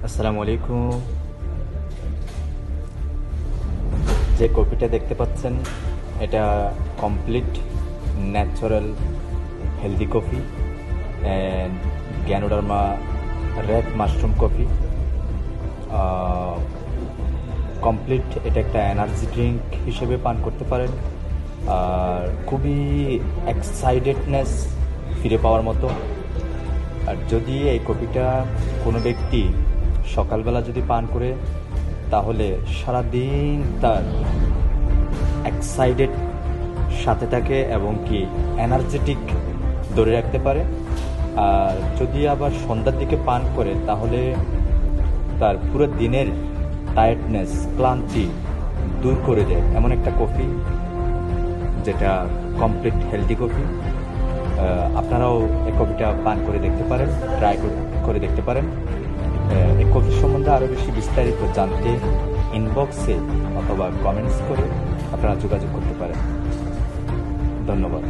আসসালামু আলাইকুম। যে কফিটা দেখতে পাচ্ছেন এটা complete natural healthy coffee and Ganoderma red mushroom coffee. Complete এটা একটা এনার্জি ড্রিঙ্ক হিসেবে পান করতে পারেন। আর খুবই এক্সাইটেডনেস ফিরে পাওয়ার মতো। আর যদি এই কফিটা কোনো ব্যক্তি সকালবেলা যদি পান করে তাহলে সারাদিন তার এক্সাইটেড সাথে থাকে এবং কি এনার্জেটিক ধরে রাখতে পারে। আর যদি আবার সন্ধ্যার দিকে পান করে তাহলে তার পুরো দিনের টায়ার্ডনেস ক্লান্তি দূর করে দেয় এমন একটা কফি, যেটা কমপ্লিট হেলদি কফি। আপনারাও এই কফিটা পান করে দেখতে পারেন, ট্রাই করে দেখতে পারেন। এই কফির সম্বন্ধে আরও বেশি বিস্তারিত জানতে ইনবক্সে অথবা কমেন্টস করে আপনারা যোগাযোগ করতে পারেন। ধন্যবাদ।